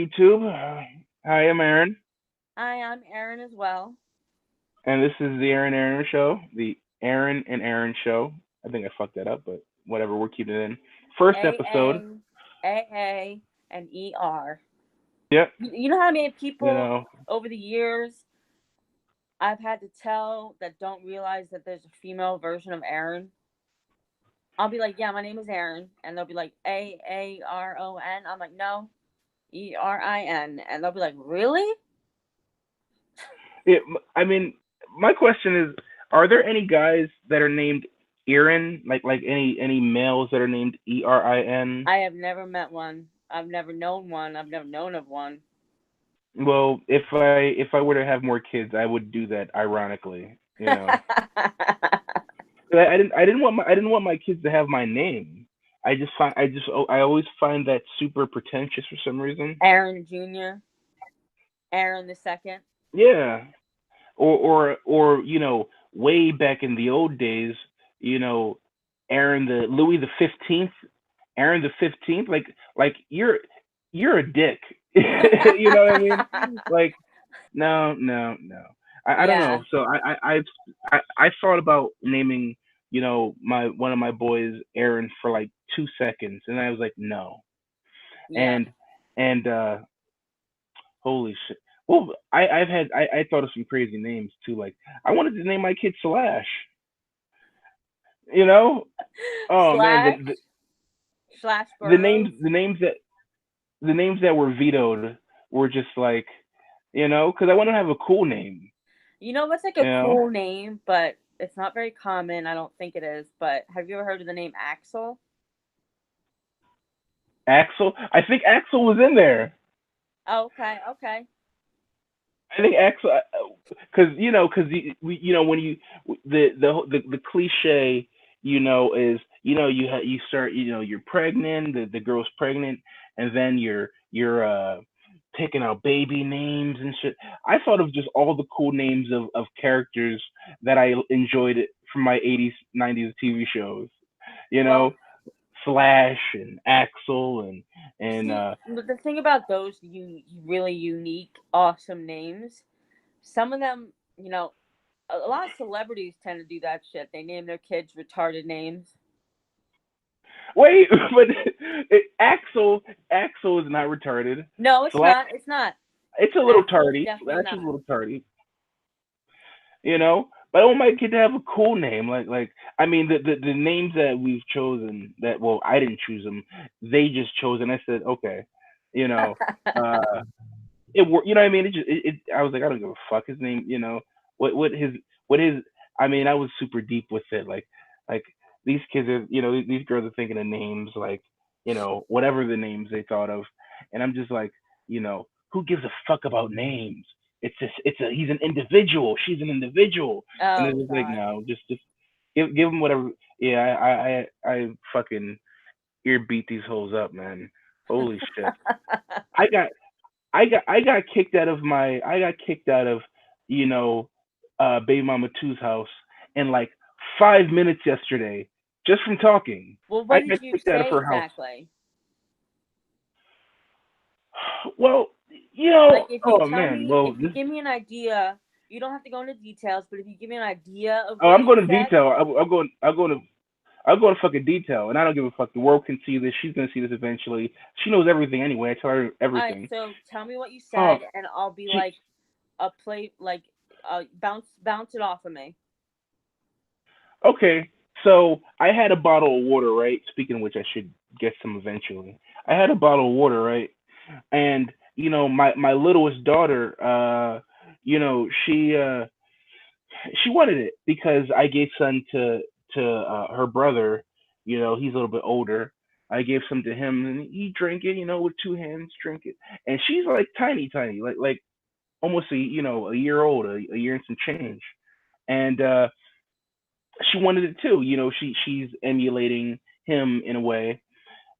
YouTube. Hi, I'm Aaron, Hi, I'm Erin as well. and this is the Aaron and Erin Show, the Aaron and Erin Show. I think I fucked that up, but whatever, we're keeping it in. First episode. AA, AA, and ER. Yep. You know how many You people know. over the years I've had to tell that don't realize that there's a female version of Erin? I'll be like, yeah, my name is Erin. And they'll be like, Aaron. I'm like, no, Erin. And they'll be like, really? It, I mean, my question is, are there any guys that are named Erin, like any males that are named Erin? I have never met one. I've never known one. I've never known of one. Well, if I were to have more kids, I would do that ironically. I didn't want my kids to have my name. I always find that super pretentious for some reason. Aaron Jr., Aaron the second. Yeah. Or way back in the old days, you know, Aaron the Louis the 15th, Aaron the 15th, like you're a dick. You know what I mean? Like no, no, no. I don't Yeah. know. So I thought about naming, my one of my boys Aaron for like 2 seconds, and I was like, no. Yeah. And and holy shit. Well, I thought of some crazy names too. Like I wanted to name my kid Slash. You know? Oh man, Slash slash the names Burrows. the names that were vetoed were just like, because I want to have a cool name. You know what's like You a know, cool name, but it's not very common. I don't think it is. But have you ever heard of the name Axel? Axel. I think Axel was in there. Oh, okay, okay. I think Axel, because when the cliche, is you start, you're pregnant, the girl's pregnant, and then you're picking out baby names and shit. I thought of just all the cool names of characters that I enjoyed from my 80s 90s TV shows. You Well, know, Flash and Axel and see, the thing about those really unique, awesome names, some of them, a lot of celebrities tend to do that shit. They name their kids retarded names. wait, but Axel is not retarded. No, it's Flash, not. It's not. it's a little Axel is tardy. definitely Flash is a not. little tardy, you know. But I want my kid to have a cool name. Like I mean, the names that we've chosen, that, well, I didn't choose them. They just chose, and I said, okay, you know, uh, it worked. You know what I mean? I was like, I don't give a fuck his name. What his what his. I mean, I was super deep with it. Like these kids are, these girls are thinking of names like, whatever the names they thought of, and I'm just like, who gives a fuck about names? He's an individual. She's an individual, and Oh it's just like, God. no, just give him whatever. Yeah, I fucking ear beat these hoes up, man. Holy shit. I got I got kicked out of you know baby mama two's house in like 5 minutes yesterday, just from talking. Well, I what got did you kicked out of say her house. exactly? Well, Like, if you oh tell man, me, well if you this. give me an idea, you don't have to go into details, but if you give me an idea of Oh, what I'm you going to said, detail. I'm going to fucking detail, and I don't give a fuck. The world can see this. She's gonna see this eventually. She knows everything anyway. I tell her all right. everything. So tell me what you Oh, said, and I'll be she. like a play, like bounce it off of me. Okay, so I had a bottle of water, right? Speaking of which, I should get some eventually. I had a bottle of water, right? And my littlest daughter, she wanted it because I gave some to her brother. He's a little bit older. I gave some to him, and he drank it. With two hands, drink it. And she's like tiny, tiny, like almost a year old, a year and some change. And she wanted it too. She's emulating him in a way,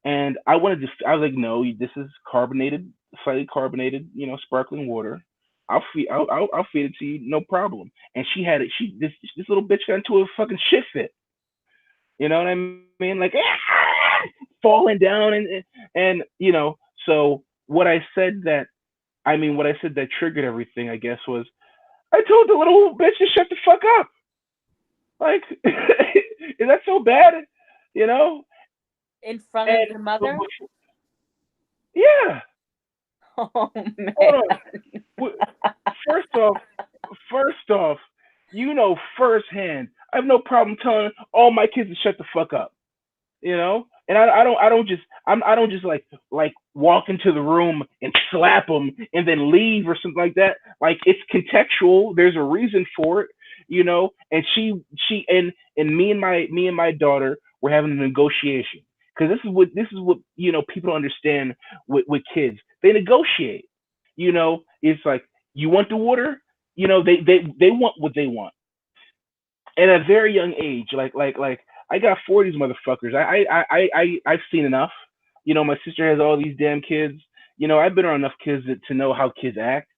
and I was like, no, this is carbonated, slightly carbonated, sparkling water. I'll feed it to you, no problem. And she had it. This little bitch got into a fucking shit fit. You know what I mean? Like falling down and so what I said that what I said that triggered everything, I guess, was I told the little bitch to shut the fuck up. Like, is that so bad? You know? In front of And your mother? yeah. Oh man. Hold on. First off, first off, firsthand, I have no problem telling all my kids to shut the fuck up. And I don't just like walk into the room and slap them and then leave or something like that. Like, it's contextual. There's a reason for it. And and me and my daughter were having a negotiation, because this is what people don't understand with kids. They negotiate. It's like, you want the water. They want what they want at a very young age. Like I got 40s motherfuckers. I've seen enough. My sister has all these damn kids. I've been around enough kids to know how kids act,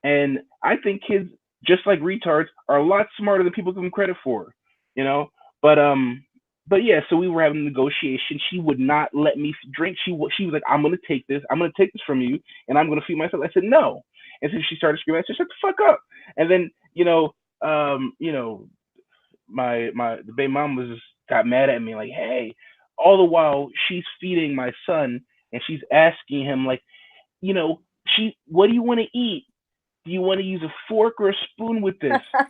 and I think kids, just like retards, are a lot smarter than people give them credit for. You know, but but yeah. So we were having a negotiation. She would not let me drink. She was like, "I'm gonna take this. I'm gonna take this from you, and I'm gonna feed myself." I said no, and so she started screaming. I said, "Shut the fuck up!" And then my the baby mom was just got mad at me, like, hey, all the while she's feeding my son, and she's asking him, like, what do you want to eat? Do you want to use a fork or a spoon with this? And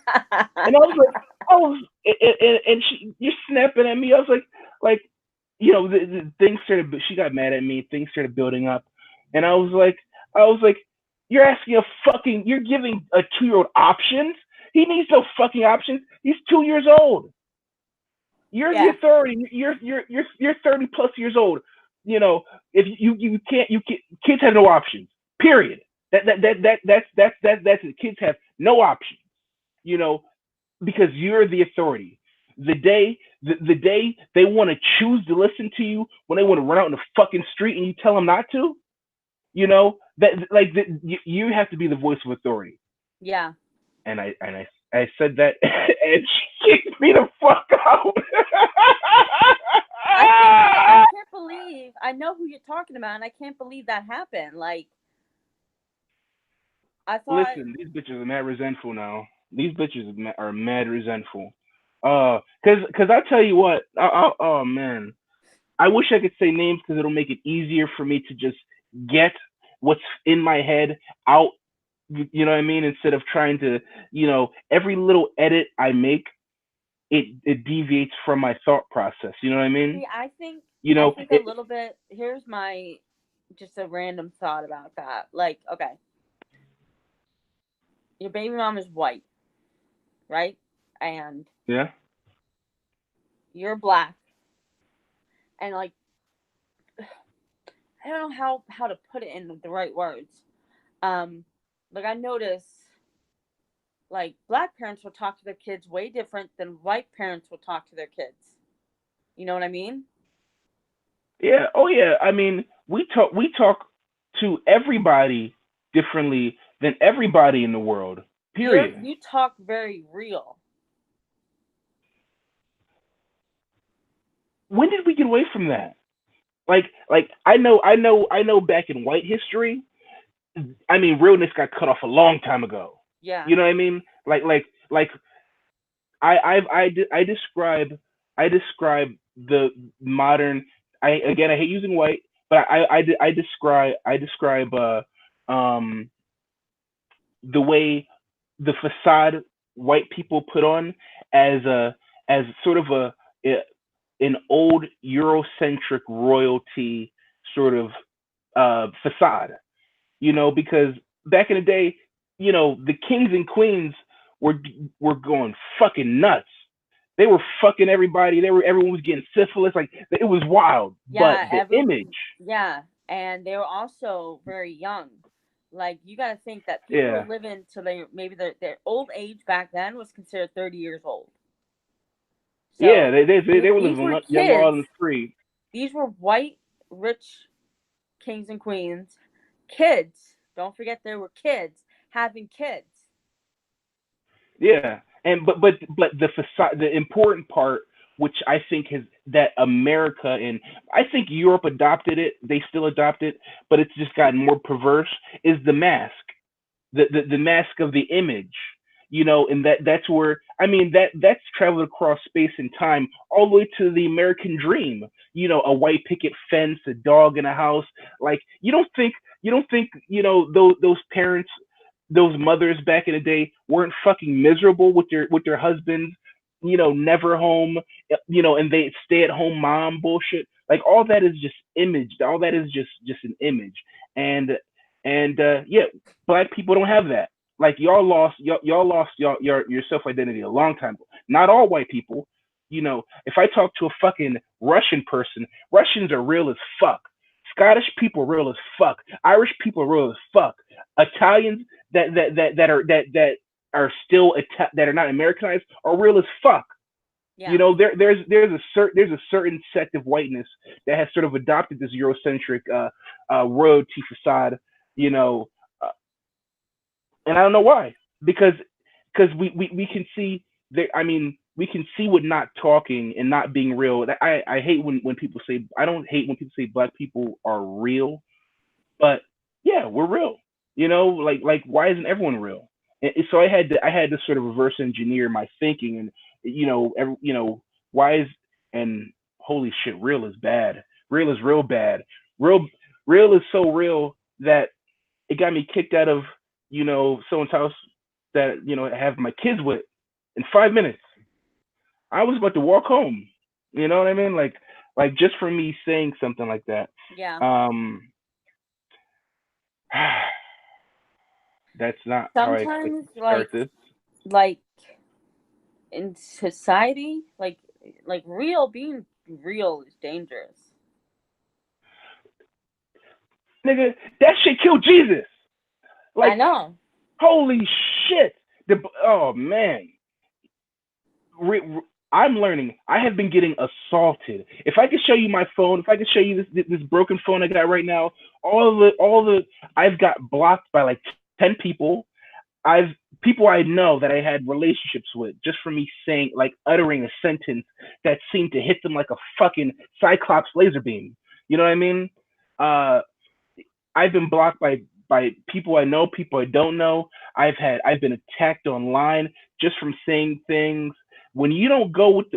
I was like, oh, and you're snapping at me. I was like, the things started. She got mad at me. Things started building up, and I was like, you're giving a 2-year-old options. He needs no fucking options. He's 2 years old. You're Yeah. 30. You're 30 plus years old. If you can't, kids have no options. Period. That's it. Kids have no options. You know, because you're the authority. The day they want to choose to listen to you, when they want to run out in the fucking street and you tell them not to, you have to be the voice of authority. Yeah. And I said that, and she kicked me the fuck out. I can't believe, I know who you're talking about, and I can't believe that happened. Like, I thought. Listen, these bitches are mad resentful now. These bitches are mad resentful. Cause I tell you what, oh man, I wish I could say names, because it'll make it easier for me to just get what's in my head out. You know what I mean? Instead of trying to, every little edit I make, it deviates from my thought process. You know what I mean? See, I think It, a little bit. Here's my just a random thought about that. Like, okay, your baby mom is white, right? And yeah. you're black, and like, I don't know how to put it in the right words. Like, I notice, like, black parents will talk to their kids way different than white parents will talk to their kids. You know what I mean? Yeah. Oh yeah. I mean, we talk to everybody differently than everybody in the world. Period. You talk very real. When did we get away from that? Like I know back in white history, I mean, realness got cut off a long time ago. Yeah. You know what I mean? Like I describe the modern. I hate using white, but I describe the way the facade white people put on as sort of an old Eurocentric royalty sort of facade. Because back in the day, the kings and queens were were going fucking nuts. They were fucking everybody. Everyone was getting syphilis. Like, it was wild. But Yeah, the image, yeah, and they were also very young. Like, you got to think that people were yeah, living till maybe their old age back then was considered 30 years old. yeah, So they were these were living young, wild, and kids. free. These were white, rich kings and queens, kids. Don't forget there were kids having kids. Yeah, and but the facade, the important part which I think has that America and I think Europe adopted it. They still adopt it, but it's just gotten more perverse. Is the mask, the mask of the image, and that's where I mean that's traveled across space and time all the way to the American dream. A white picket fence, a dog in a house. Like you don't think those parents, those mothers back in the day weren't fucking miserable with their husbands, never home, and they stay at home mom bullshit. Like all that is just image. All that is just an image. And yeah, black people don't have that. Like y'all lost your self identity a long time ago. Not all white people. If I talk to a fucking Russian person, Russians are real as fuck. Scottish people are real as fuck. Irish people are real as fuck. Italians that are still that are not Americanized are real as fuck. Yeah. There's a certain sect of whiteness that has sort of adopted this Eurocentric royalty facade, you know, uh, and I don't know why. Because we can see that. I mean, we can see what not talking and not being real. I hate when people say, I don't hate when people say black people are real, but yeah, we're real. Like why isn't everyone real? And so I had to sort of reverse engineer my thinking, and why is and holy shit, real is bad. Real is real bad. Real real is so real that it got me kicked out of someone's house that I have my kids with in 5 minutes. I was about to walk home. You know what I mean? Like just for me saying something like that. Yeah. Um, that's not how I expected Sometimes, to start this. like in society, like real being real is dangerous. Nigga, that shit killed Jesus. I Like, know. holy shit. Oh man. I'm learning. I have been getting assaulted. If I could show you my phone, if I could show you this broken phone I got right now, all the I've got blocked by like 10 people. I've people I know that I had relationships with just for me saying like uttering a sentence that seemed to hit them like a fucking cyclops laser beam. You know what I mean? Uh, I've been blocked by people I know, people I don't know. I've been attacked online just from saying things. When you don't go with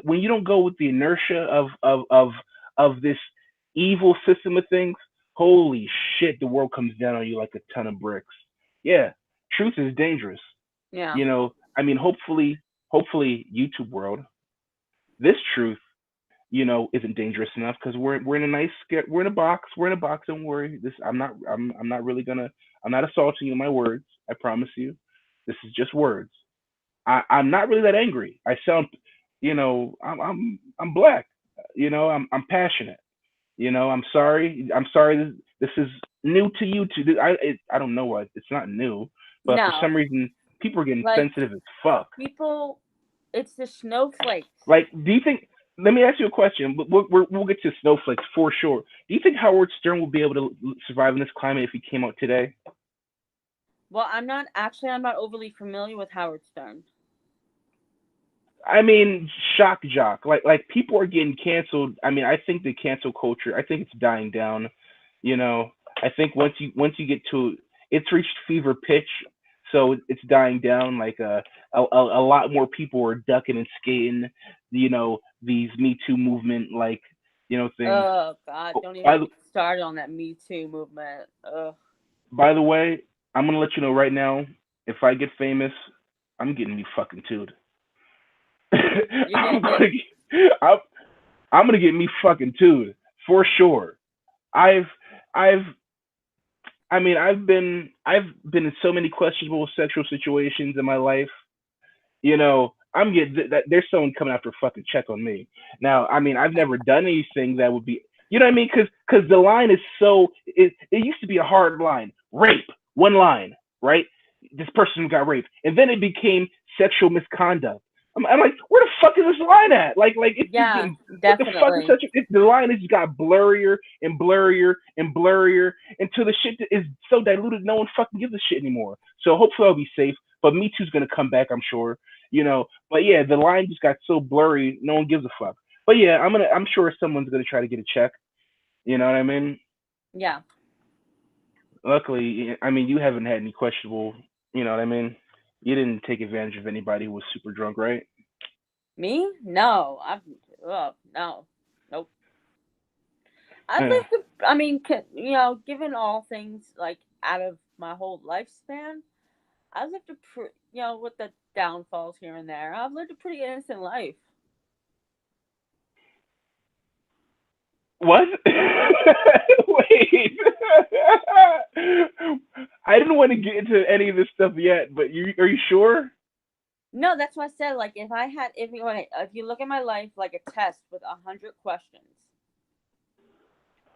the inertia of this evil system of things, holy shit, the world comes down on you like a ton of bricks. Yeah, truth is dangerous. Yeah. I mean, hopefully, YouTube world, this truth, isn't dangerous enough because we're in a we're in a box. We're in a box. Don't worry. I'm not really gonna. I'm not assaulting you in my words. I promise you. This is just words. I'm not really that angry. I sound, I'm black. I'm passionate. I'm sorry. I'm sorry. This is new to you too. I don't know what. It's not new, but for No. some reason, people are getting Like sensitive as fuck. people, it's the snowflakes. Like, do you think? Let me ask you a question. We'll get to snowflakes for sure. Do you think Howard Stern will be able to survive in this climate if he came out today? Well, I'm not overly familiar with Howard Stern. I mean, shock jock. Like people are getting canceled. I mean, I think the cancel culture. I think it's dying down. You know, I think once you get to it's reached fever pitch, so it's dying down. Like a lot more people are ducking and skating. These Me Too movement things. Oh God, Oh, don't even By get the me started on that Me Too movement. Ugh. by the way, I'm gonna let you know right now. If I get famous, I'm getting me fucking tooed. You're I'm gonna gonna get I'm, I'm gonna get me fucking tooed for sure. I've I've I've been in so many questionable sexual situations in my life. I'm getting that there's someone coming after a fucking check on me. Now, I mean, I've never done anything that would be, you know what I mean? Because the line is it used to be a hard line, rape, one line, right? This person got raped, and then it became sexual misconduct. I'm like, where the fuck is this line at? Like it's just yeah, getting what the fuck is definitely. such the line has just got blurrier and blurrier and blurrier until the shit is so diluted no one fucking gives a shit anymore. So hopefully I'll be safe. But Me Too's gonna come back, I'm sure. But yeah, the line just got so blurry, no one gives a fuck. But yeah, I'm sure someone's gonna try to get a check. You know what I mean? Yeah. Luckily, I mean, you haven't had any questionable. You know what I mean? You didn't take advantage of anybody who was super drunk, right? Me? No. Oh, no. Nope. I've Yeah. lived, I mean, you know, given all things like out of my whole lifespan, I've lived you know, with the downfalls here and there, I've lived a pretty innocent life. What? Wait. I didn't want to get into any of this stuff yet, but you are you sure? No, that's what I said. Like, if you look at my life like a test with 100 questions,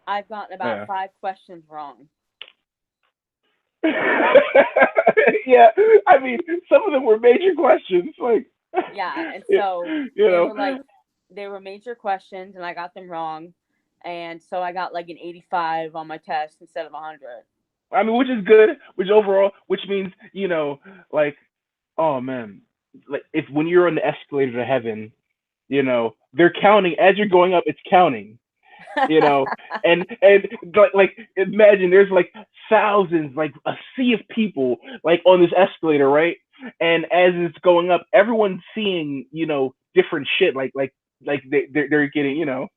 I've gotten about Yeah. 5 questions wrong. Yeah. I mean, some of them were major questions, like Yeah, and you so they know. were like they were major questions, and I got them wrong, and so I got like an 85 on my test instead of 100. I mean, which is good, which overall, which means like, oh man, like if when you're on the escalator to heaven, they're counting as you're going up. It's counting, you know, and like imagine there's like thousands, like a sea of people, like on this escalator, right? And as it's going up, everyone's seeing, different shit, like they're getting,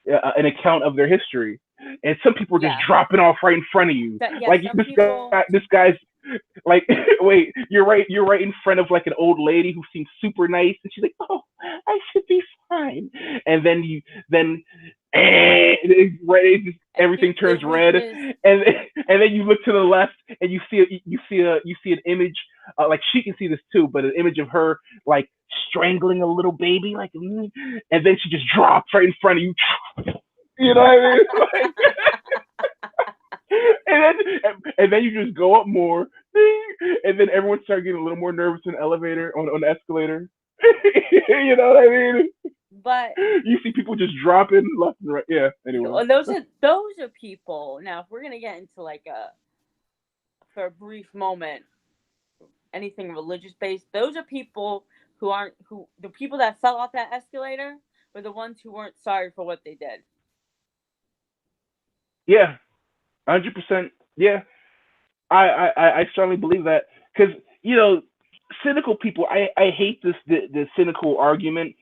an account of their history, and some people are just Yeah, dropping off right in front of you. yeah. Like Some people. this guy's like, wait, you're right in front of like an old lady who seems super nice, and she's like, oh, I should be fine. And then right, everything turns red, and then you look to the left, and you see an image, like she can see this too, but an image of her like strangling a little baby, like, and then she just drops right in front of you. You know what I mean? Like, and then you just go up more, and then everyone starts getting a little more nervous in the elevator, on the escalator. You know what I mean? But You see people just dropping left and right. Yeah. Anyway. those are people. Now, if we're gonna get into like for a brief moment, anything religious based, those are people who the people that fell off that escalator were the ones who weren't sorry for what they did. Yeah. 100%. Yeah. I strongly believe that, because cynical people. I hate the cynical argument.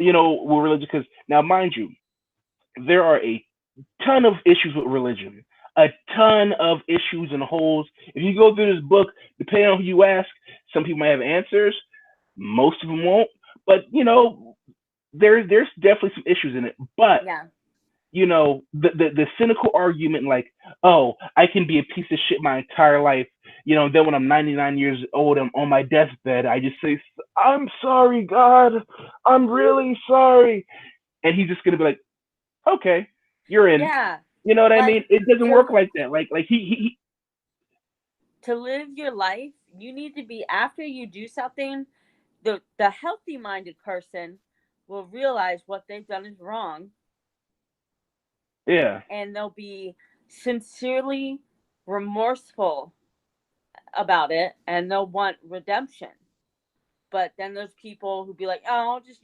With religion, because now, mind you, there are a ton of issues with religion, a ton of issues and holes. If you go through this book, depending on who you ask, some people might have answers, most of them won't. But there's definitely some issues in it. But Yeah. the cynical argument, like, oh, I can be a piece of shit my entire life, then when I'm 99 years old, I'm on my deathbed, I just say, I'm sorry, God, I'm really sorry, and he's just gonna be like, okay, you're in. Yeah. You know what I Like mean? It doesn't work to like that. Like he to live your life, you need to be, after you do something, the healthy minded person will realize what they've done is wrong, yeah. and they'll be sincerely remorseful about it, and they'll want redemption. But then there's people who be like, oh, I'll just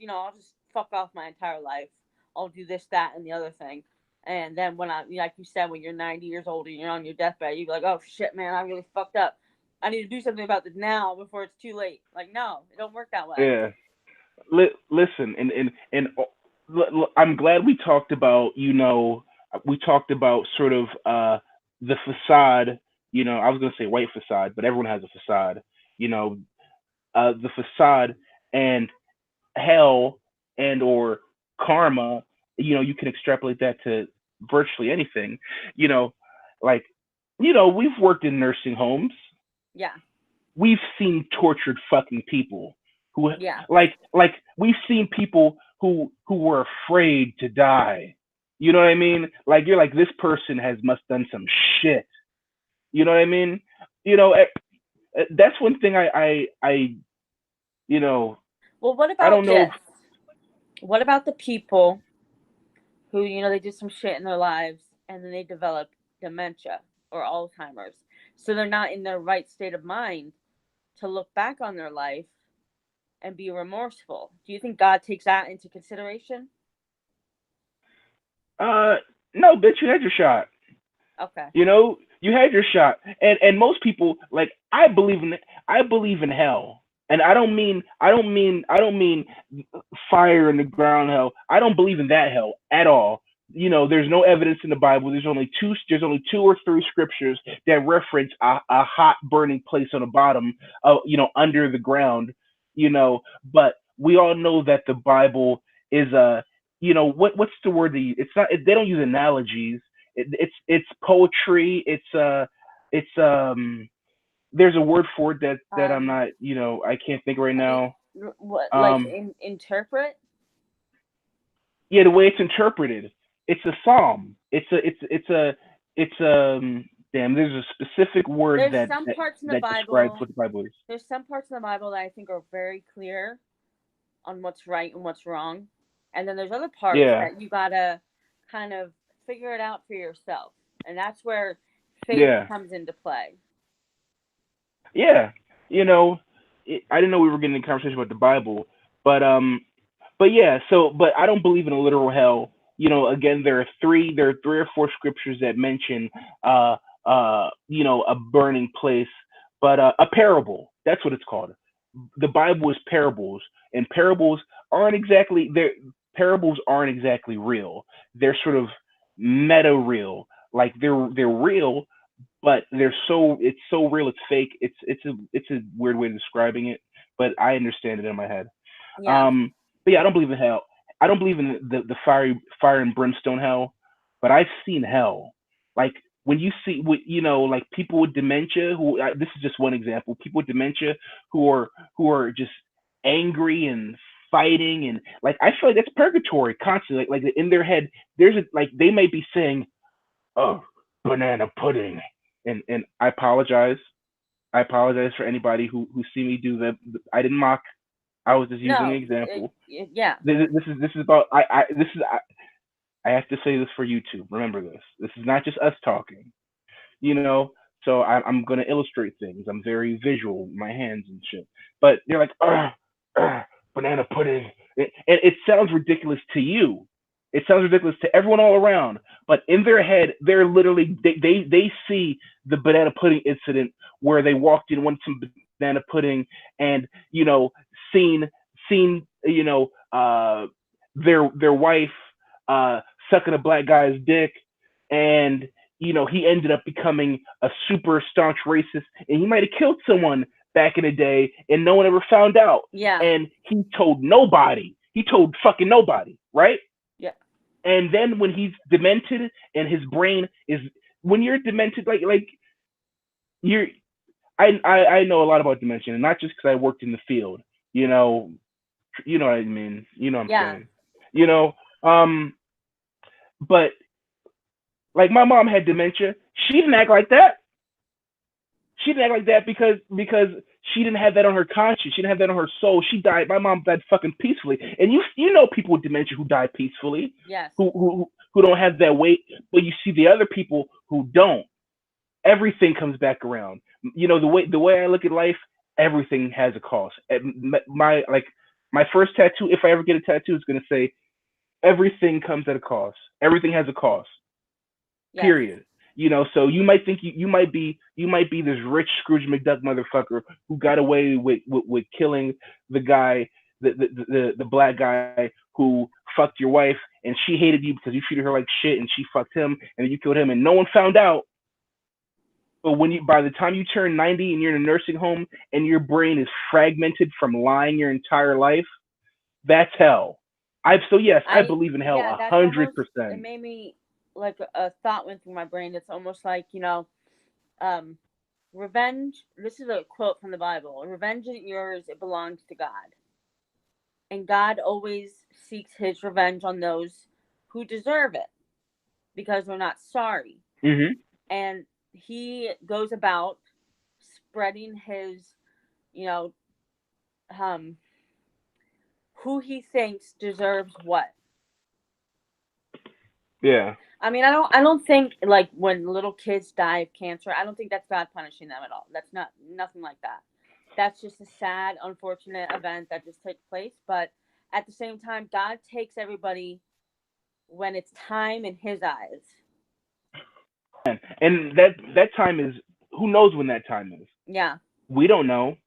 fuck off my entire life. I'll do this, that, and the other thing. And then when like you said, when you're 90 years old and you're on your deathbed, you be like, oh shit, man, I really fucked up. I need to do something about this now before it's too late. Like, no, it don't work that way. Yeah. Listen, I'm glad we talked about, sort of the facade. I was gonna say white facade, but everyone has a facade. You know, the facade, and hell, and or karma. You can extrapolate that to virtually anything. You know, like, we've worked in nursing homes. Yeah. We've seen tortured fucking people who, Yeah. like we've seen people who were afraid to die. You know what I mean? Like, you're like, this person has must done some shit. You know what I mean? You know, that's one thing you know Well, what I about don't know. this? What about the people who, they did some shit in their lives and then they develop dementia or Alzheimer's? So they're not in their right state of mind to look back on their life and be remorseful. Do you think God takes that into consideration? Uh, no, bitch, you had your shot. Okay. You know, you had your shot. And most people like I believe in hell. And I don't mean fire in the ground hell. I don't believe in that hell at all. You know, there's no evidence in the Bible. There's only two or three scriptures that reference a hot burning place on the bottom of, under the ground, but we all know that the Bible is a, what's the word that it's not, they don't use analogies. It's poetry. It's there's a word for it that I'm Um, not, I can't think right I mean, now. what, like Um, interpret? yeah, the way it's interpreted, it's a psalm. It's damn. There's a specific word There's that some that parts in the that describes Bible. what the Bible is. There's some parts in the Bible that I think are very clear on what's right and what's wrong, and then there's other parts Yeah, that you gotta kind of figure it out for yourself, and that's where faith yeah, comes into play. yeah. You know, I didn't know we were getting a conversation about the Bible, but but yeah. But I don't believe in a literal hell. Again, there are three or four scriptures that mention a burning place, but a parable. That's what it's called. The Bible is parables, and parables aren't exactly real. They're sort of meta real. Like they're real, but it's so real it's fake. It's a weird way of describing it, but I understand it in my head. Yeah. But yeah, I don't believe in hell. I don't believe in the fire and brimstone hell, but I've seen hell. Like when you see, like people with dementia. This is just one example. People with dementia who are just angry and fighting, and like I feel like that's purgatory constantly. Like in their head, there's a like they may be saying, "Oh, banana pudding," and I apologize. I apologize for anybody who see me do that. I didn't mock. I was just using an No. example. Yeah. This is about I have to say this for YouTube. Remember this. This is not just us talking. You know. So I'm gonna illustrate things. I'm very visual, with my hands and shit. But they're like, banana pudding, and it sounds ridiculous to you. It sounds ridiculous to everyone all around. But in their head, they're literally they see the banana pudding incident where they walked in, wanted some banana pudding, and seen their wife sucking a black guy's dick, and he ended up becoming a super staunch racist, and he might have killed someone back in the day, and no one ever found out. Yeah. And he told nobody. He told fucking nobody, right? Yeah. And then when he's demented and his brain is, when you're demented, like you're, I know a lot about dementia, and not just because I worked in the field. You know, you know what I mean. You know what I'm Yeah. saying. You know, um, but like my mom had dementia. She didn't act like that. She didn't act like that because she didn't have that on her conscience. She didn't have that on her soul. She died. My mom died fucking peacefully. And you know people with dementia who die peacefully, Yes. who don't have that weight. But you see the other people who don't. Everything comes back around. The way I look at life, everything has a cost. My first tattoo, if I ever get a tattoo, is gonna say everything comes at a cost. Everything has a cost. Yes. Period. So you might think you might be this rich Scrooge McDuck motherfucker who got away with killing the guy, the black guy who fucked your wife, and she hated you because you treated her like shit, and she fucked him, and then you killed him, and no one found out. But by the time you turn 90 and you're in a nursing home and your brain is fragmented from lying your entire life, that's hell. So yes, I believe in hell Yeah, a that's hundred almost, it percent. made me like a thought went through my brain. It's almost like, um revenge, this is a quote from the Bible. Revenge isn't yours, it belongs to God. And God always seeks his revenge on those who deserve it because they're not sorry. Mhm. And he goes about spreading his, you know, um who he thinks deserves what. Yeah. I mean, I don't think like when little kids die of cancer, I don't think that's God punishing them at all. That's not nothing like that. That's just a sad, unfortunate event that just took place. But at the same time, God takes everybody when it's time in his eyes. And that time is, who knows when that time is? Yeah. We don't know.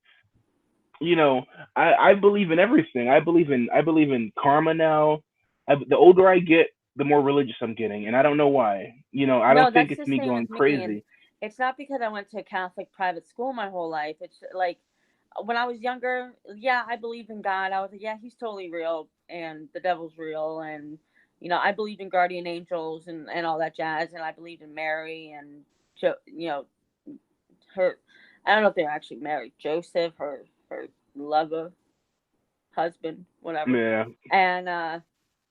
You know, I believe in everything. I believe in karma now. The older I get, the more religious I'm getting, and I don't know why. I No, don't think that's it's the me same going as me. And crazy. it's not because I went to a Catholic private school my whole life. It's like when I was younger, yeah, I believed in God. I was like, yeah, he's totally real and the devil's real. And, I believed in guardian angels and all that jazz. And I believed in Mary and, her, I don't know if they're actually married, Joseph, her lover, husband, whatever. Yeah, And,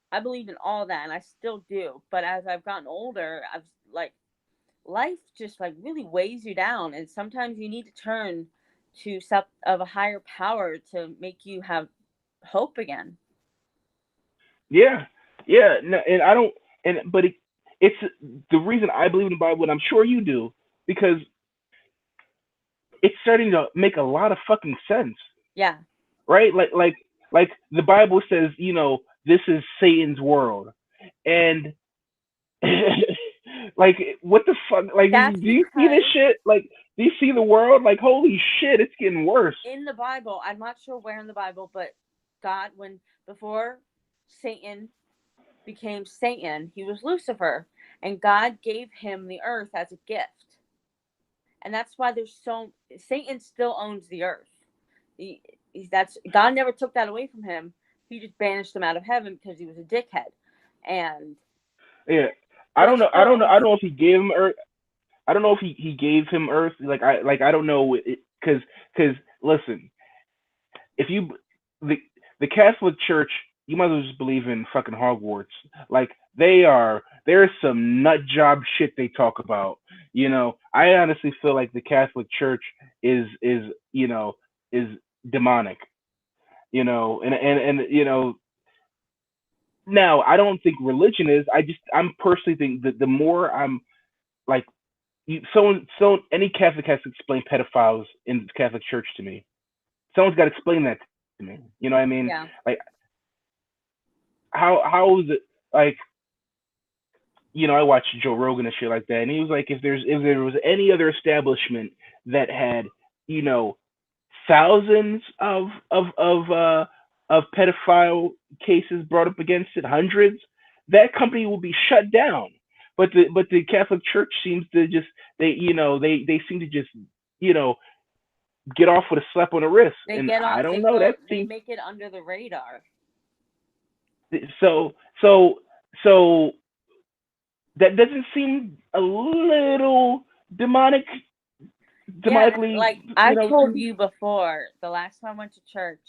I believed in all that and I still do. But as I've gotten older, I've like, life just like really weighs you down and sometimes you need to turn to some of a higher power to make you have hope again. yeah, yeah. No, and I don't. But it's the reason I believe in the Bible, and I'm sure you do, because it's starting to make a lot of fucking sense, Yeah. right? Like the Bible says, this is Satan's world, and like, what the fuck? Like, do That's you see this because shit? Like, do you see the world? Like, holy shit, it's getting worse. in the Bible, I'm not sure where in the Bible, but God, when before Satan became Satan, he was Lucifer, and God gave him the earth as a gift. And that's why there's so Satan still owns the earth. That's God never took that away from him. He just banished him out of heaven because he was a dickhead. And Yeah, I but he don't know. I still don't know. I owns. don't know if he gave him Earth. I don't know if he gave him Earth. I don't know, because listen, if you the the Catholic Church, you might as well just believe in fucking Hogwarts. Like, there's some nut job shit they talk about. I honestly feel like the Catholic Church is demonic. And now, I don't think religion is. I'm personally think that the more I'm like, any Catholic has to explain pedophiles in the Catholic Church to me. Someone's got to explain that to me. You know what I mean? Yeah. Like, how is it, like, I watched Joe Rogan and shit like that, and he was like, if there was any other establishment that had, you know thousands of pedophile cases brought up against it, hundreds, that company will be shut down. But the Catholic Church seems to just, they seem to just, you know get off with a slap on the wrist, They and get I off. don't They know. go. That They seems make it under the radar. so so so that doesn't seem a little demonic, Yeah, and demonically, like I've told speaking? you before, the last time I went to church,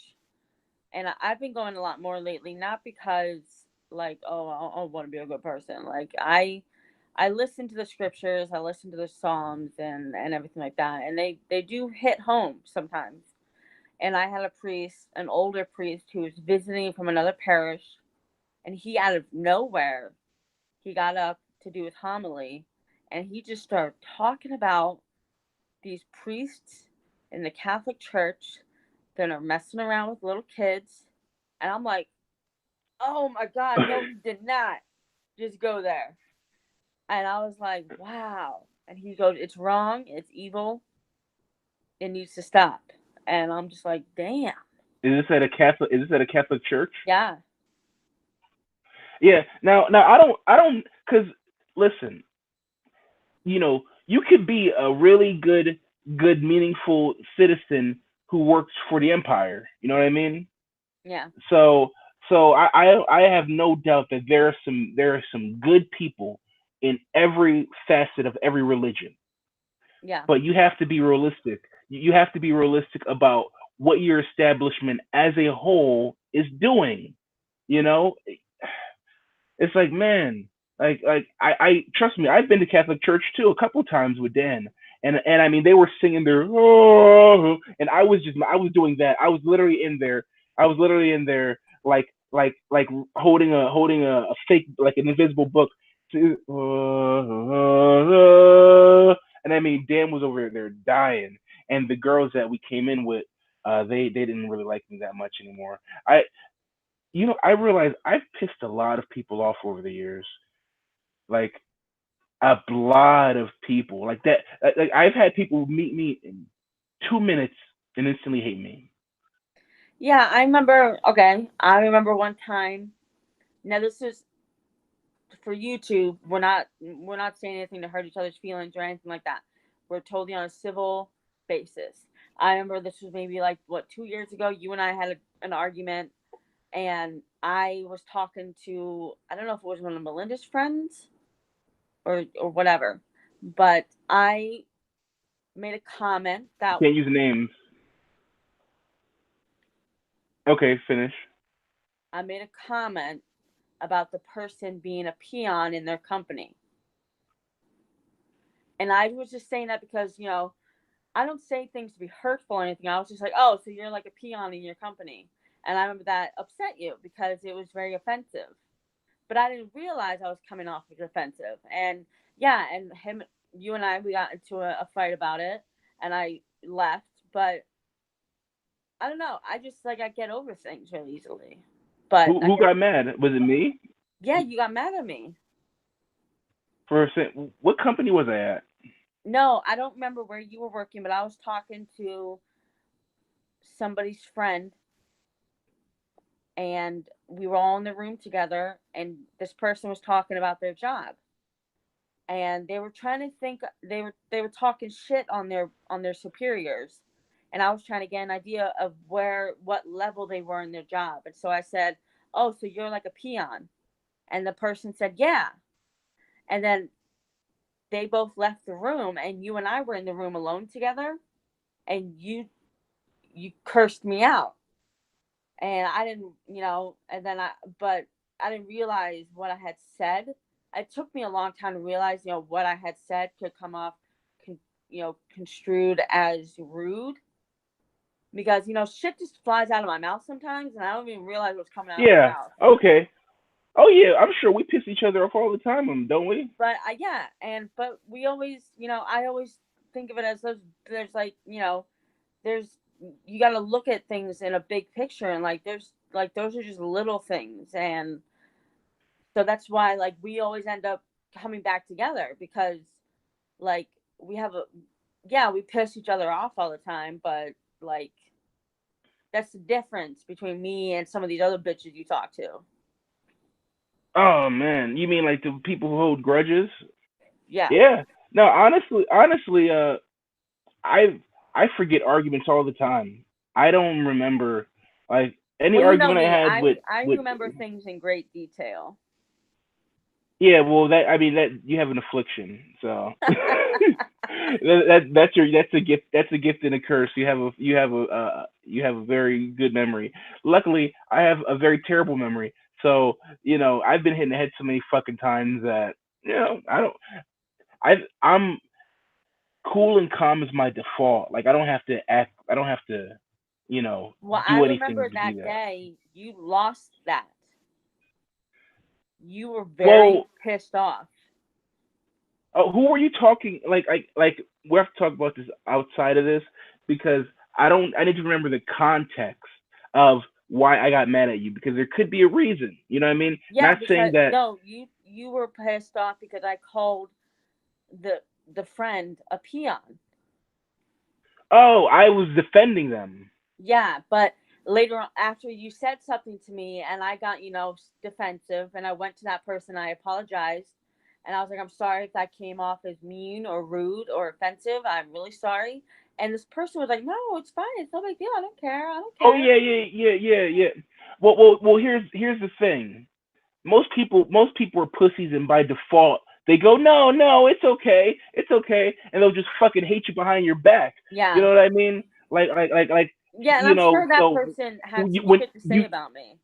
and I've been going a lot more lately. Not because like, oh, I want to be a good person. Like I listen to the scriptures, I listen to the psalms and everything like that, and they do hit home sometimes. And I had a priest, an older priest, who was visiting from another parish, and he out of nowhere he got up to do his homily, and he just started talking about these priests in the Catholic Church that are messing around with little kids. And I'm like, oh my God, no, he did not just go there. And I was like, wow. And he goes, it's wrong, it's evil, it needs to stop. And I'm just like, damn. Is this at a Catholic church? Yeah. Yeah. Now, I don't, because, listen, you could be a really good, meaningful citizen who works for the empire. You know what I mean? Yeah. So, so I have no doubt that there are some good people in every facet of every religion, Yeah. but you have to be realistic. You have to be realistic about what your establishment as a whole is doing. You know, it's like, man, I trust me, I've been to Catholic church too a couple times with Dan, and I mean, they were singing their, oh, and I was doing that. I was literally in there, like holding a fake, like an invisible book, and I mean, Dan was over there dying, and the girls that we came in with, they didn't really like me that much anymore. I I realize I've pissed a lot of people off over the years. Like a lot of people. Like that. Like I've had people meet me in 2 minutes and instantly hate me. Yeah, I remember. Okay, I remember one time. Now this is for YouTube. We're not saying anything to hurt each other's feelings or anything like that. We're totally on a civil basis. I remember this was maybe like what 2 years ago. You and I had an argument, and I was talking to, I don't know if it was one of Melinda's friends or whatever, but I made a comment You that can't use names. Okay, finish. I made a comment about the person being a peon in their company. And I was just saying that because, I don't say things to be hurtful or anything. I was just like, oh, so you're like a peon in your company. And I remember that upset you because it was very offensive. But I didn't realize I was coming off as offensive. And yeah, and you and I, we got into a fight about it, and I left. But I don't know. I just like I get over things really easily. But Who I who guess got mad? Was it me? yeah, you got mad at me. For a second, what company was I at? No, I don't remember where you were working, but I was talking to somebody's friend, and we were all in the room together, and this person was talking about their job, and they were trying to think, they were talking shit on their superiors, and I was trying to get an idea of what level they were in their job. And so I said, oh, so you're like a peon. And the person said, yeah. And then they both left the room, and you and I were in the room alone together, and you cursed me out. And I didn't, and then but I didn't realize what I had said. It took me a long time to realize, what I had said could come off, construed as rude, because shit just flies out of my mouth sometimes, and I don't even realize what's coming out of my Yeah. mouth. Okay. Oh yeah, I'm sure we piss each other off all the time, don't we? But yeah, but we always, I always think of it as there's like, there's you got to look at things in a big picture, and like there's like those are just little things. And so that's why like we always end up coming back together, because like we have a yeah, we piss each other off all the time, but like that's the difference between me and some of these other bitches you talk to. Oh man, you mean like the people who hold grudges? Yeah. Yeah. No, honestly, I I forget arguments all the time. I don't remember like any Well, you know argument I me, had I with remember things in great detail. yeah. Well, that I mean that you have an affliction, so that's a gift. That's a gift and a curse. You have a very good memory. Luckily, I have a very terrible memory. So I've been hit in the head so many fucking times that I don't. I'm cool and calm is my default. Like I don't have to act. I don't have to, Well, I do anything remember to be that that. day you lost that. You were very Well, pissed off. who were you talking? Like we have to talk about this outside of this because I don't. I need to remember the context of why I got mad at you because there could be a reason. You know what I mean? Yeah, Not saying because that. no, you were pissed off because I called the the friend a peon. Oh, I was defending them. Yeah, but later on, after you said something to me, and I got defensive, and I went to that person, I apologized, and I was like, I'm sorry if that came off as mean or rude or offensive. I'm really sorry. And this person was like, no, it's fine. It's no big deal. I don't care. I don't Oh care. yeah, yeah. Well. Here's the thing. Most people are pussies, and by default they go, no, no, it's okay, and they'll just fucking hate you behind your back. You Yeah. know what I mean? Like Yeah, and I'm sure that so person had some when shit to say you about me.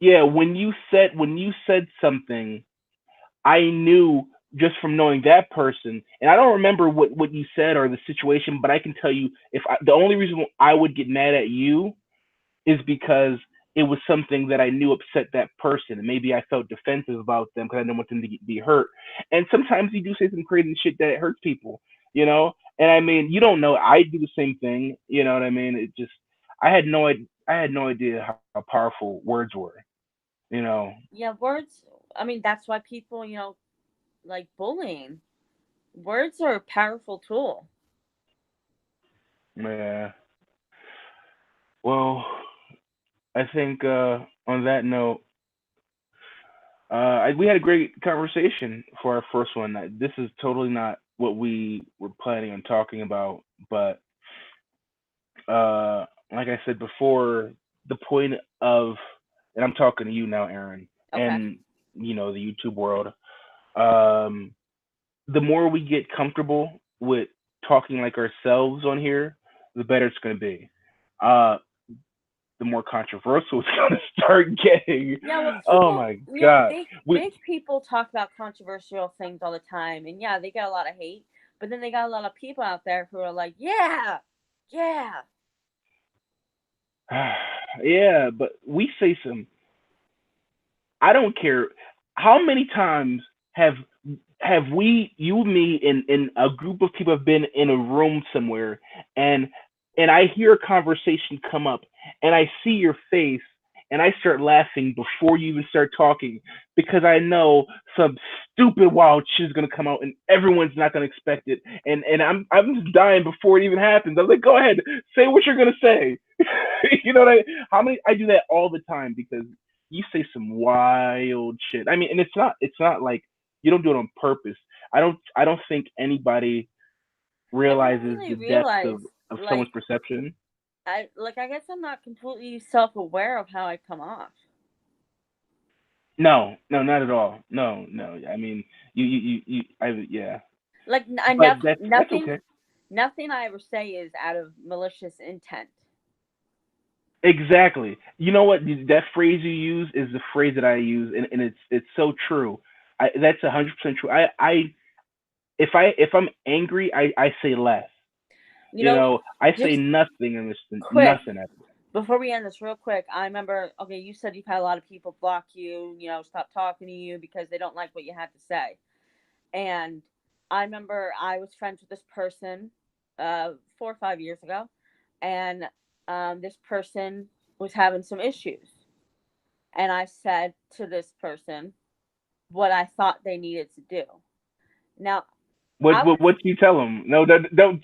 yeah when you said something, I knew just from knowing that person, and I don't remember what you said or the situation, but I can tell you the only reason I would get mad at you is because it was something that I knew upset that person, and maybe I felt defensive about them because I didn't want them to be hurt. And sometimes you do say some crazy shit that hurts people, And I mean, you don't know. I do the same thing. You know what I mean? It just, I had no idea. I had no idea how powerful words were. You know, Yeah, words. I mean, that's why people, like bullying. Words are a powerful tool. yeah. Well, I think on that note, we had a great conversation for our first one. This is totally not what we were planning on talking about, but like I said before, the point of, and I'm talking to you now, Aaron, Okay. and the YouTube world. Um, the more we get comfortable with talking like ourselves on here, the better it's going to be. Uh, the more controversial it's going to start getting. Yeah, well, Oh people, my god, we big people talk about controversial things all the time, and yeah, they get a lot of hate. But then they got a lot of people out there who are like, yeah, yeah. yeah, but we say some. I don't care how many times have we, you, me, and a group of people have been in a room somewhere, and I hear a conversation come up, and I see your face, and I start laughing before you even start talking because I know some stupid wild shit is gonna come out, and everyone's not gonna expect it, and I'm just dying before it even happens. I'm like, go ahead, say what you're gonna say. You know what I? How many? I do that all the time because you say some wild shit. I mean, and it's not like you don't do it on purpose. I don't think anybody Yeah, they don't realizes really the depth realize, of someone's like, perception. I guess I'm not completely self aware of how I come off. No, no, not at all. No, no. I mean, yeah. Like, I But never, that's okay. nothing I ever say is out of malicious intent. Exactly. You know what? That phrase you use is the phrase that I use, and it's so true. That's 100% true. If I'm angry, I say less. You know, I say just nothing in this, quick, nothing at all. before we end this real quick, I remember, okay, you said you've had a lot of people block you, stop talking to you because they don't like what you had to say. And I remember I was friends with this person 4 or 5 years ago, and this person was having some issues. And I said to this person what I thought they needed to do. Now, I was, What do you tell them? No, don't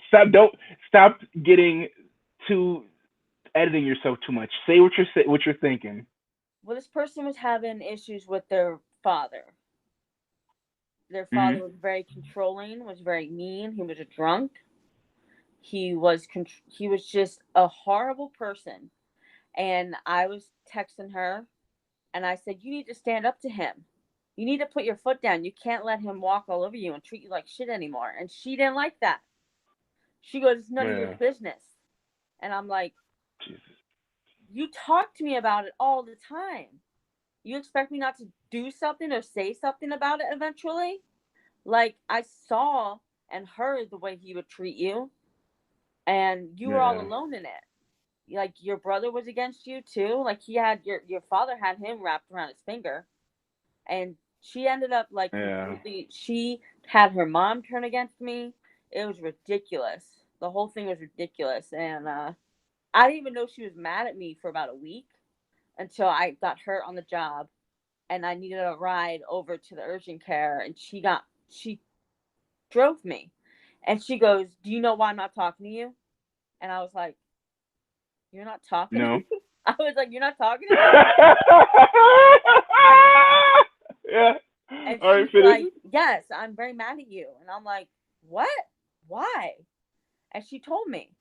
stop getting too editing yourself too much. Say what you're thinking. well, this person was having issues with their father. Their Hmm. father was very controlling, was very mean. He was a drunk. He was just a horrible person. And I was texting her, and I said, "You need to stand up to him. You need to put your foot down. You can't let him walk all over you and treat you like shit anymore." And she didn't like that. She goes, "It's none of your Yeah. business." And I'm like, Jesus. "You talk to me about it all the time. You expect me not to do something or say something about it eventually?" Like, I saw and heard the way he would treat you, and you were all Yeah. alone in it. Like, your brother was against you too. Like, he had your father had him wrapped around his finger, and she ended up like Yeah. completely. She had her mom turn against me. It was ridiculous. The whole thing was ridiculous, and I didn't even know she was mad at me for about a week until I got hurt on the job, and I needed a ride over to the urgent care, and she drove me. And she goes, "Do you know why I'm not talking to you?" And I was like, "You're not talking to No. me?" I was like, "You're not talking to me?" Yeah. And All right, she's finish. like, "Yes, I'm very mad at you." And I'm like, "What? Why?" And she told me.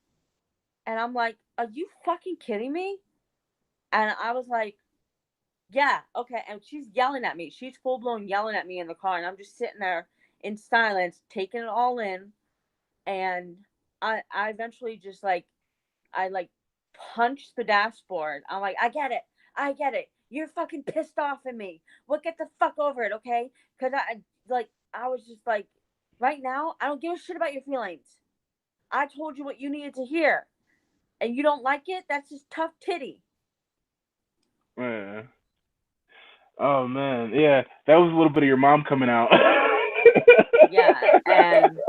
And I'm like, "Are you fucking kidding me?" And I was like, "Yeah, okay." And she's yelling at me. She's full blown yelling at me in the car. And I'm just sitting there in silence, taking it all in. And I eventually just like, I like punched the dashboard. I'm like, "I get it. I get it. You're fucking pissed off at me. Well, get the fuck over it, okay?" Because I was just like, right now, I don't give a shit about your feelings. I told you what you needed to hear, and you don't like it. That's just tough titty. Yeah. Oh man, yeah, that was a little bit of your mom coming out. Yeah, and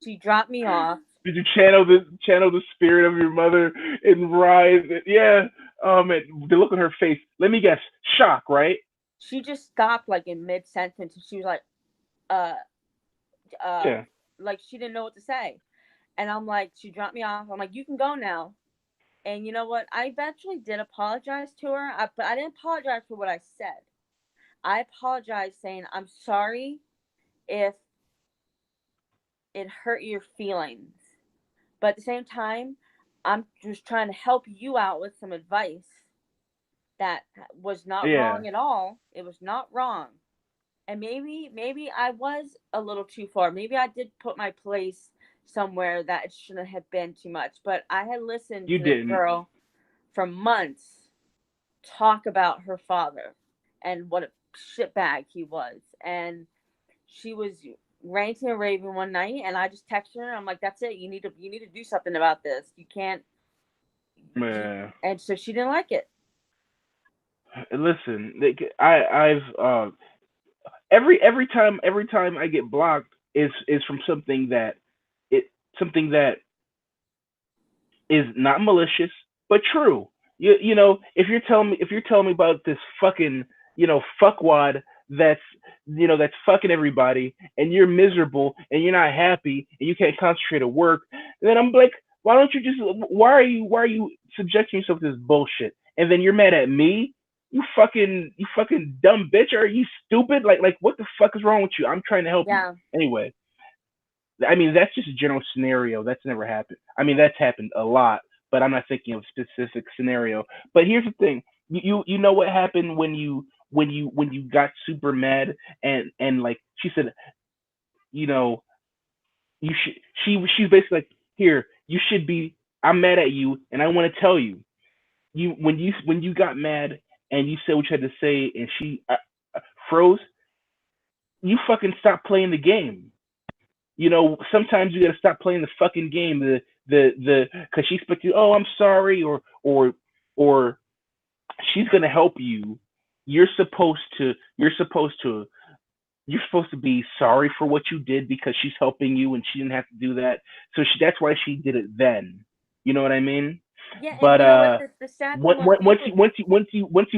she dropped me off. Did you channel the spirit of your mother and rise? Yeah. And the look on her face. Let me guess. Shock, right? She just stopped like in mid sentence, and she was like, uh, uh, Yeah. like she didn't know what to say. And I'm like, she dropped me off. I'm like, you can go now. And you know what? I eventually did apologize to her, but I didn't apologize for what I said. I apologized saying, I'm sorry if it hurt your feelings. But at the same time, I'm just trying to help you out with some advice that was not Yeah. wrong at all. It was not wrong. And maybe I was a little too far. Maybe I did put my place somewhere that it shouldn't have been too much. But I had listened You to this didn't. girl for months talk about her father and what a shitbag he was. And she was ranting and raving one night, and I just texted her. I'm like, "That's it. You need to do something about this. You can't." Man. And so she didn't like it. Listen, I've every time I get blocked is from it something that is not malicious but true. You know, if you're telling me about this fucking fuckwad that's that's fucking everybody, and you're miserable and you're not happy and you can't concentrate at work, then I'm like, why don't you just why are you subjecting yourself to this bullshit? And then you're mad at me? You fucking dumb bitch. Are you stupid? Like what the fuck is wrong with you? I'm trying to help you. Yeah, Anyway, I mean, that's just a general scenario. That's never happened. I mean, that's happened a lot, but I'm not thinking of a specific scenario. But here's the thing: you know what happened when you got super mad, and like she said, you know, you should she's basically like, here, you should be. I'm mad at you, and I want to tell you, when you got mad and you said what you had to say, and she froze, you fucking stopped playing the game. Sometimes you gotta stop playing the fucking game. Because she expects you. Oh, I'm sorry, or she's gonna help you. You're supposed to. You're supposed to. You're supposed to be sorry for what you did because she's helping you and she didn't have to do that. So that's why she did it then. You know what I mean? yeah. And But you know what? The sad thing was people. once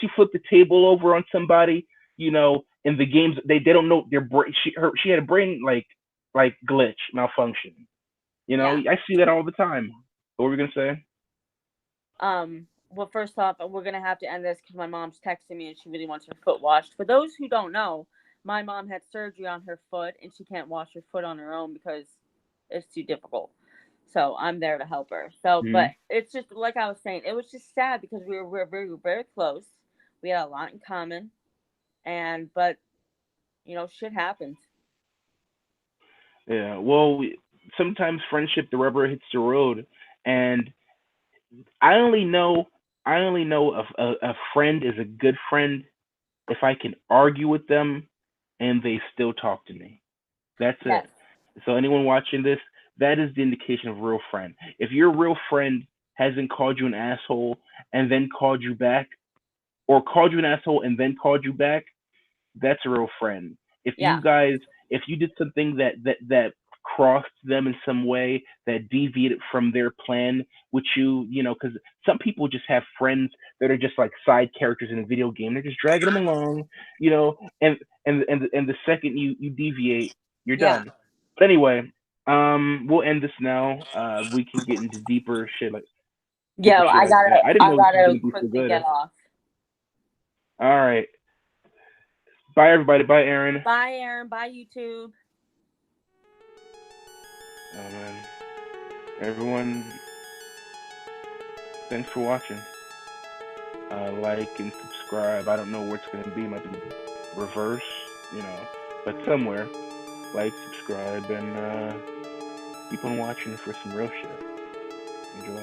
you flip the table over on somebody, in the games, they don't know their brain. She had a brain like glitch malfunction. Yeah. I see that all the time. What were we gonna say? Well, first off, we're gonna have to end this because my mom's texting me and she really wants her foot washed. For those who don't know, my mom had surgery on her foot and she can't wash her foot on her own because it's too difficult. So I'm there to help her. So, but Hmm. it's just like I was saying, it was just sad because we were very very close. We had a lot in common, and but shit happens. Yeah. Well, sometimes friendship, the rubber hits the road, and I only know I only know a friend is a good friend if I can argue with them and they still talk to me. That's Yes. it. So anyone watching this, that is the indication of a real friend. If your real friend hasn't called you an asshole and then called you back, or called you an asshole and then called you back, that's a real friend. If Yeah. you guys, if you did something that crossed them in some way, that deviated from their plan, which because some people just have friends that are just like side characters in a video game. They're just dragging them along, you know, and and the second you deviate, you're Yeah. done. But anyway, we'll end this now. We can get into deeper Yo, shit I like that. gotta I didn't I know this was gotta gonna be so quickly good. get off. All right, bye everybody. Bye, Aaron. Bye, Aaron. Bye, YouTube. Oh man, everyone, thanks for watching. Like and subscribe. I don't know where it's gonna be. It might be reverse, but somewhere. Like, subscribe, and keep on watching for some real shit. Enjoy.